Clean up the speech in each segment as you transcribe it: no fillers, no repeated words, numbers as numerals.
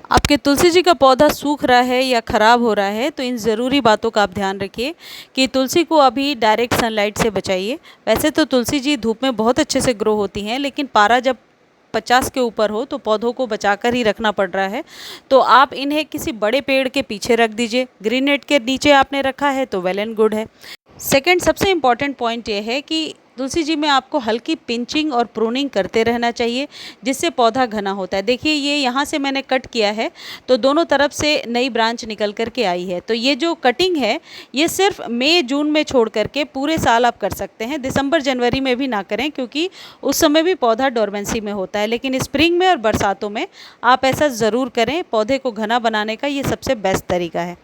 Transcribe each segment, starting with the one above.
आपके तुलसी जी का पौधा सूख रहा है या ख़राब हो रहा है तो इन ज़रूरी बातों का आप ध्यान रखिए कि तुलसी को अभी डायरेक्ट सनलाइट से बचाइए। वैसे तो तुलसी जी धूप में बहुत अच्छे से ग्रो होती हैं, लेकिन पारा जब 50 के ऊपर हो तो पौधों को बचाकर ही रखना पड़ रहा है। तो आप इन्हें किसी बड़े पेड़ के पीछे रख दीजिए। ग्रीन नेट के नीचे आपने रखा है तो वेल एंड गुड है। सेकंड सबसे इम्पॉर्टेंट पॉइंट ये है कि तुलसी जी में आपको हल्की पिंचिंग और प्रूनिंग करते रहना चाहिए, जिससे पौधा घना होता है। देखिए ये यहाँ से मैंने कट किया है तो दोनों तरफ से नई ब्रांच निकल कर के आई है। तो ये जो कटिंग है ये सिर्फ मई जून में छोड़ करके पूरे साल आप कर सकते हैं। दिसंबर जनवरी में भी ना करें, क्योंकि उस समय भी पौधा डोरमेंसी में होता है। लेकिन स्प्रिंग में और बरसातों में आप ऐसा ज़रूर करें। पौधे को घना बनाने का ये सबसे बेस्ट तरीका है।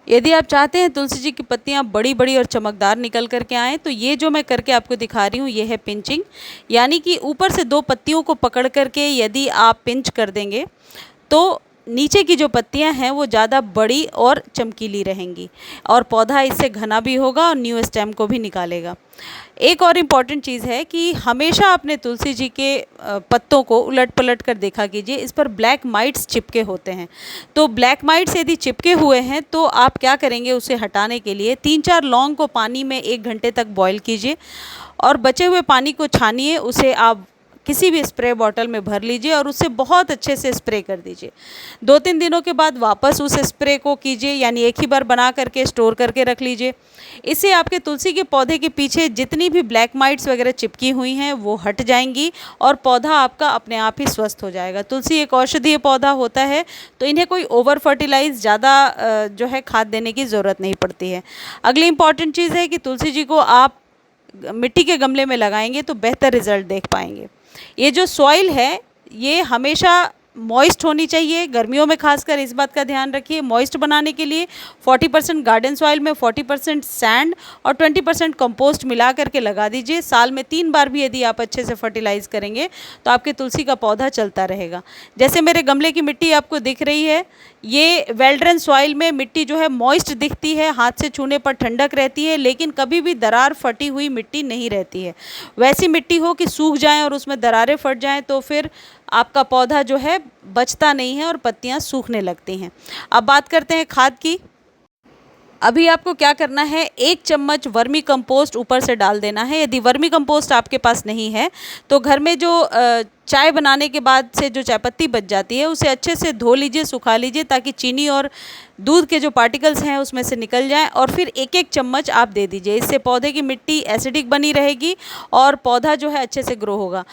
यदि आप चाहते हैं तुलसी जी की पत्तियां बड़ी बड़ी और चमकदार निकल करके आएँ, तो ये जो मैं करके आपको दिखा रही हूँ ये है पिंचिंग। यानी कि ऊपर से दो पत्तियों को पकड़ करके यदि आप पिंच कर देंगे तो नीचे की जो पत्तियां हैं वो ज़्यादा बड़ी और चमकीली रहेंगी और पौधा इससे घना भी होगा और न्यू स्टेम को भी निकालेगा। एक और इम्पॉर्टेंट चीज़ है कि हमेशा अपने तुलसी जी के पत्तों को उलट पलट कर देखा कीजिए। इस पर ब्लैक माइट्स चिपके होते हैं। तो ब्लैक माइट्स यदि चिपके हुए हैं तो आप क्या करेंगे, उसे हटाने के लिए 3-4 लौंग को पानी में 1 घंटे तक बॉईल कीजिए और बचे हुए पानी को छानिए। उसे आप किसी भी स्प्रे बॉटल में भर लीजिए और उससे बहुत अच्छे से स्प्रे कर दीजिए। 2-3 दिनों के बाद वापस उस स्प्रे को कीजिए, यानी एक ही बार बना करके स्टोर करके रख लीजिए। इससे आपके तुलसी के पौधे के पीछे जितनी भी ब्लैक माइट्स वगैरह चिपकी हुई हैं वो हट जाएंगी और पौधा आपका अपने आप ही स्वस्थ हो जाएगा। तुलसी एक औषधीय पौधा होता है, तो इन्हें कोई ओवर फर्टिलाइज ज़्यादा जो है खाद देने की ज़रूरत नहीं पड़ती है। अगली इम्पॉर्टेंट चीज़ है कि तुलसी जी को आप मिट्टी के गमले में लगाएंगे तो बेहतर रिजल्ट देख पाएंगे। ये जो सॉइल है ये हमेशा मॉइस्ट होनी चाहिए। गर्मियों में खासकर इस बात का ध्यान रखिए। मॉइस्ट बनाने के लिए 40% गार्डन सॉइल में 40% सैंड और 20% कंपोस्ट मिला करके लगा दीजिए। साल में 3 बार भी यदि आप अच्छे से फर्टिलाइज़ करेंगे तो आपके तुलसी का पौधा चलता रहेगा। जैसे मेरे गमले की मिट्टी आपको दिख रही है, ये वेल ड्रेन सॉइल में मिट्टी जो है मॉइस्ट दिखती है, हाथ से छूने पर ठंडक रहती है, लेकिन कभी भी दरार फटी हुई मिट्टी नहीं रहती है। वैसी मिट्टी हो कि सूख जाएं और उसमें दरारें फट जाएं तो फिर आपका पौधा जो है बचता नहीं है और पत्तियां सूखने लगती हैं। अब बात करते हैं खाद की। अभी आपको क्या करना है, 1 चम्मच वर्मी कंपोस्ट ऊपर से डाल देना है। यदि वर्मी कंपोस्ट आपके पास नहीं है तो घर में जो चाय बनाने के बाद से जो चायपत्ती बच जाती है उसे अच्छे से धो लीजिए, सुखा लीजिए, ताकि चीनी और दूध के जो पार्टिकल्स हैं उसमें से निकल जाएं और फिर 1-1 चम्मच आप दे दीजिए। इससे पौधे की मिट्टी एसिडिक बनी रहेगी और पौधा जो है अच्छे से ग्रो होगा।